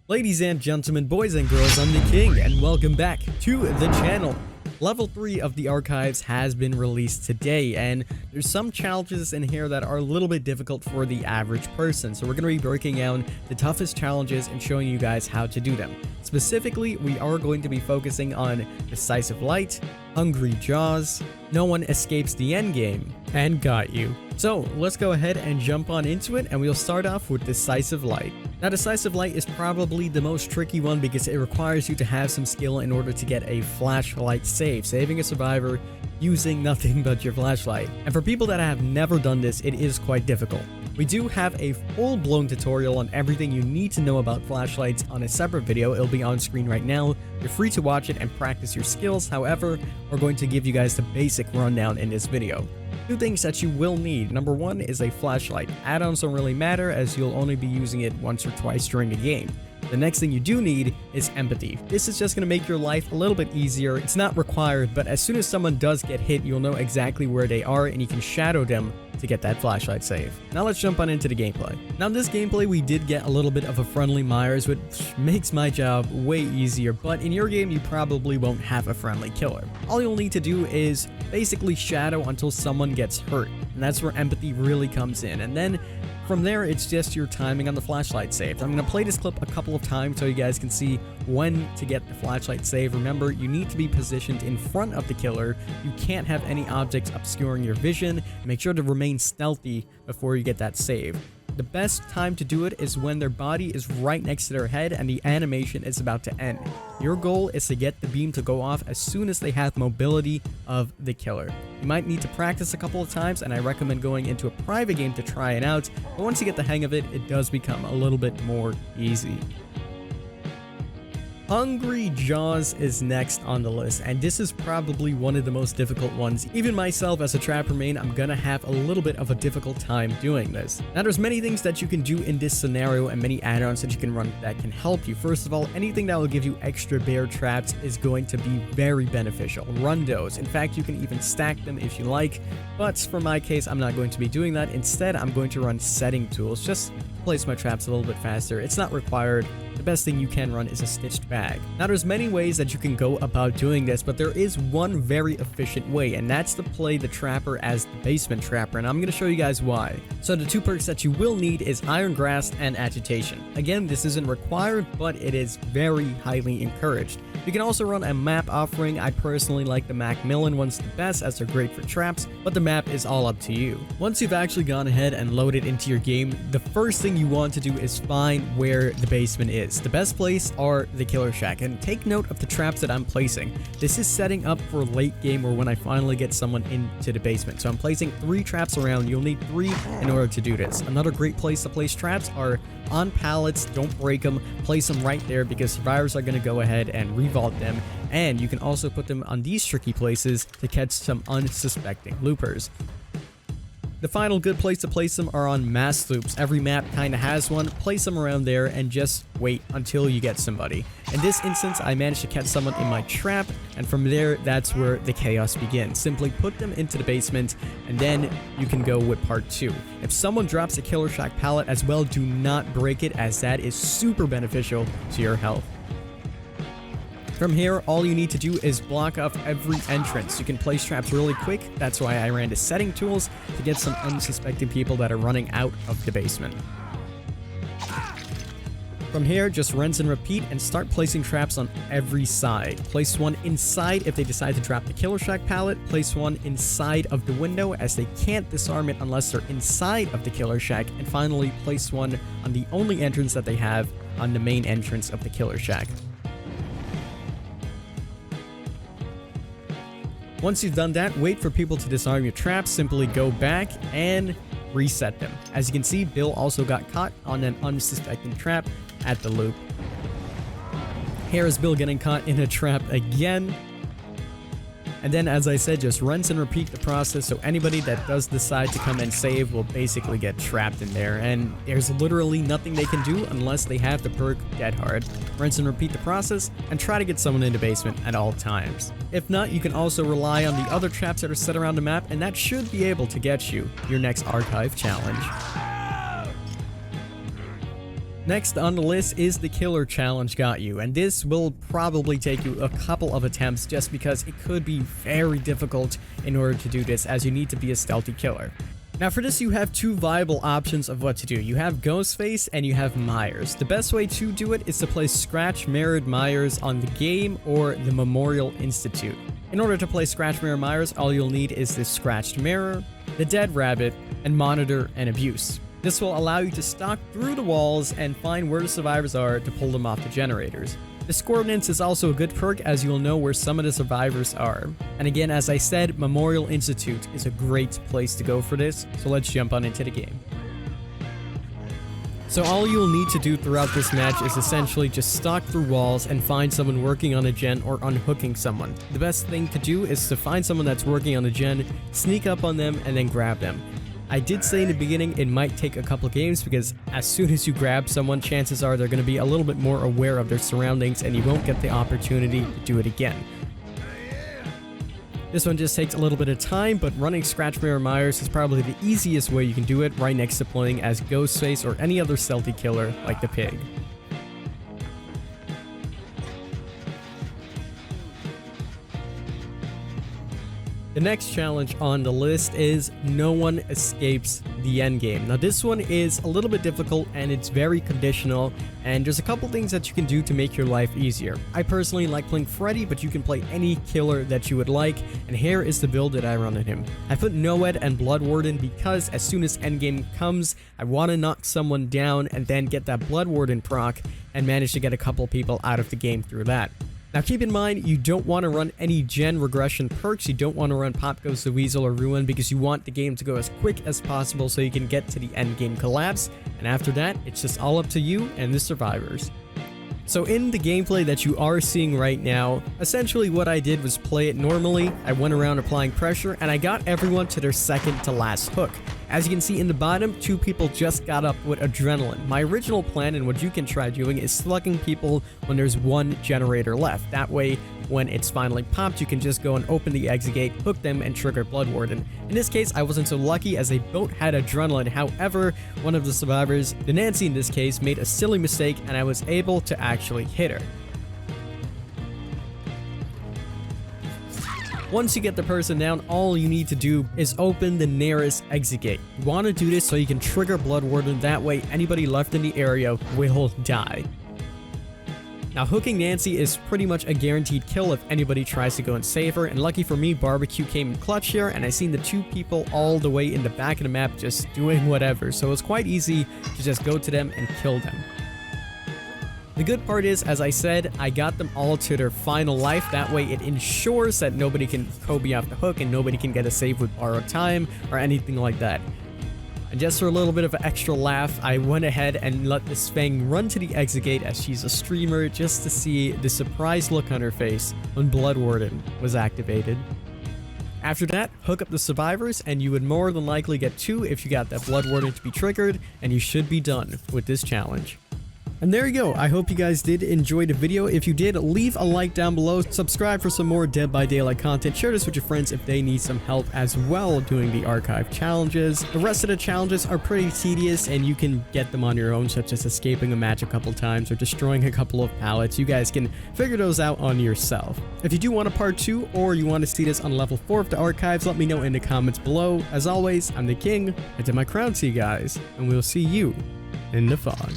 Ladies and gentlemen, boys and girls, I'm the King, and welcome back to the channel. Level 3 of the archives has been released today, and there's some challenges in here that are a little bit difficult for the average person. So we're going to be breaking down the toughest challenges and showing you guys how to do them. Specifically, we are going to be focusing on Decisive Light, Hungry Jaws, No One Escapes the Endgame, and Got You. So let's go ahead and jump on into it, and we'll start off with Decisive Light. Now, Decisive Light is probably the most tricky one because it requires you to have some skill in order to get a flashlight save, saving a survivor using nothing but your flashlight. And for people that have never done this, it is quite difficult. We do have a full-blown tutorial on everything you need to know about flashlights on a separate video. It'll be on screen right now. You're free to watch it and practice your skills. However, we're going to give you guys the basic rundown in this video. Two things that you will need. Number one is a flashlight. Add-ons don't really matter as you'll only be using it once or twice during a game. The next thing you do need is empathy. This is just going to make your life a little bit easier. It's not required, but as soon as someone does get hit, you'll know exactly where they are and you can shadow them to get that flashlight save. Now let's jump on into the gameplay. Now in this gameplay, we did get a little bit of a friendly Myers, which makes my job way easier, but in your game, you probably won't have a friendly killer. All you'll need to do is basically shadow until someone gets hurt, and that's where empathy really comes in. And then from there, it's just your timing on the flashlight save. I'm going to play this clip a couple of times so you guys can see when to get the flashlight save. Remember, you need to be positioned in front of the killer. You can't have any objects obscuring your vision. Make sure to remain stealthy before you get that save. The best time to do it is when their body is right next to their head and the animation is about to end. Your goal is to get the beam to go off as soon as they have mobility of the killer. You might need to practice a couple of times, and I recommend going into a private game to try it out, but once you get the hang of it, it does become a little bit more easy. Hungry Jaws is next on the list, and this is probably one of the most difficult ones. Even myself as a trapper main, I'm gonna have a little bit of a difficult time doing this. Now there's many things that you can do in this scenario and many add-ons that you can run that can help you. First of all, anything that will give you extra bear traps is going to be very beneficial. Run those. In fact, you can even stack them if you like, but for my case, I'm not going to be doing that. Instead, I'm going to run setting tools just to place my traps a little bit faster. It's not required. The best thing you can run is a stitched bag. Now there's many ways that you can go about doing this, but there is one very efficient way, and that's to play the trapper as the basement trapper, and I'm going to show you guys why. So the two perks that you will need is Iron Grasp and Agitation. Again, this isn't required, but it is very highly encouraged. You can also run a map offering. I personally like the Macmillan ones the best as they're great for traps, but the map is all up to you. Once you've actually gone ahead and loaded into your game, the first thing you want to do is find where the basement is. The best place are the killer shack, and take note of the traps that I'm placing. This is setting up for late game or when I finally get someone into the basement. So I'm placing 3 traps around. You'll need 3 in order to do this. Another great place to place traps are on pallets. Don't break them. Place them right there because survivors are going to go ahead and revault them. And you can also put them on these tricky places to catch some unsuspecting loopers. The final good place to place them are on mass loops. Every map kind of has one. Place them around there and just wait until you get somebody. In this instance, I managed to catch someone in my trap, and from there, that's where the chaos begins. Simply put them into the basement, and then you can go with part 2. If someone drops a killer shack pallet as well, do not break it, as that is super beneficial to your health. From here, all you need to do is block off every entrance. You can place traps really quick. That's why I ran to setting tools to get some unsuspecting people that are running out of the basement. From here, just rinse and repeat and start placing traps on every side. Place one inside if they decide to drop the killer shack pallet. Place one inside of the window as they can't disarm it unless they're inside of the killer shack. And finally, place one on the only entrance that they have on the main entrance of the killer shack. Once you've done that, wait for people to disarm your traps. Simply go back and reset them. As you can see, Bill also got caught on an unsuspecting trap at the loop. Here is Bill getting caught in a trap again. And then, as I said, just rinse and repeat the process, so anybody that does decide to come and save will basically get trapped in there, and there's literally nothing they can do unless they have the perk Dead Hard. Rinse and repeat the process, and try to get someone in the basement at all times. If not, you can also rely on the other traps that are set around the map, and that should be able to get you your next archive challenge. Next on the list is the Killer Challenge Got You, and this will probably take you a couple of attempts just because it could be very difficult in order to do this, as you need to be a stealthy killer. Now for this, you have two viable options of what to do. You have Ghostface and you have Myers. The best way to do it is to play Scratch Mirrored Myers on the game or the Memorial Institute. In order to play Scratch Mirror Myers, all you'll need is the Scratched Mirror, the Dead Rabbit, and Monitor and Abuse. This will allow you to stalk through the walls and find where the survivors are to pull them off the generators. This coordinates is also a good perk, as you will know where some of the survivors are. And again, as I said, Memorial Institute is a great place to go for this, so let's jump on into the game. So all you'll need to do throughout this match is essentially just stalk through walls and find someone working on a gen or unhooking someone. The best thing to do is to find someone that's working on a gen, sneak up on them, and then grab them. I did say in the beginning it might take a couple games, because as soon as you grab someone, chances are they're going to be a little bit more aware of their surroundings and you won't get the opportunity to do it again. This one just takes a little bit of time, but running Scratch Mirror Myers is probably the easiest way you can do it, right next to playing as Ghostface or any other stealthy killer like the Pig. The next challenge on the list is No One Escapes the Endgame. Now this one is a little bit difficult and it's very conditional, and there's a couple things that you can do to make your life easier. I personally like playing Freddy, but you can play any killer that you would like, and here is the build that I run on him. I put Noed and Blood Warden because as soon as Endgame comes, I want to knock someone down and then get that Blood Warden proc and manage to get a couple people out of the game through that. Now keep in mind, you don't want to run any gen regression perks. You don't want to run Pop Goes the Weasel or Ruin, because you want the game to go as quick as possible so you can get to the end game collapse, and after that it's just all up to you and the survivors. So in the gameplay that you are seeing right now, essentially what I did was play it normally. I went around applying pressure and I got everyone to their second to last hook. As you can see in the bottom, 2 people just got up with adrenaline. My original plan, and what you can try doing, is slugging people when there's 1 generator left. That way, when it's finally popped, you can just go and open the exit gate, hook them, and trigger Blood Warden. In this case, I wasn't so lucky as they both had adrenaline. However, one of the survivors, the Nancy in this case, made a silly mistake and I was able to actually hit her. Once you get the person down, all you need to do is open the nearest exit gate. You want to do this so you can trigger Blood Warden, that way anybody left in the area will die. Now hooking Nancy is pretty much a guaranteed kill if anybody tries to go and save her, and lucky for me, Barbecue came in clutch here and I seen the 2 people all the way in the back of the map just doing whatever, so it's quite easy to just go to them and kill them. The good part is, as I said, I got them all to their final life. That way it ensures that nobody can Kobe off the hook and nobody can get a save with borrowed time or anything like that. And just for a little bit of an extra laugh, I went ahead and let this Fang run to the exit gate, as she's a streamer, just to see the surprised look on her face when Blood Warden was activated. After that, hook up the survivors and you would more than likely get 2 if you got that Blood Warden to be triggered, and you should be done with this challenge. And there you go. I hope you guys did enjoy the video. If you did, leave a like down below, subscribe for some more Dead by Daylight content, share this with your friends if they need some help as well doing the archive challenges. The rest of the challenges are pretty tedious and you can get them on your own, such as escaping a match a couple times or destroying a couple of pallets. You guys can figure those out on yourself. If you do want a part 2 or you want to see this on level 4 of the archives, let me know in the comments below. As always, I'm the King. I did my crown to you guys, and we'll see you in the fog.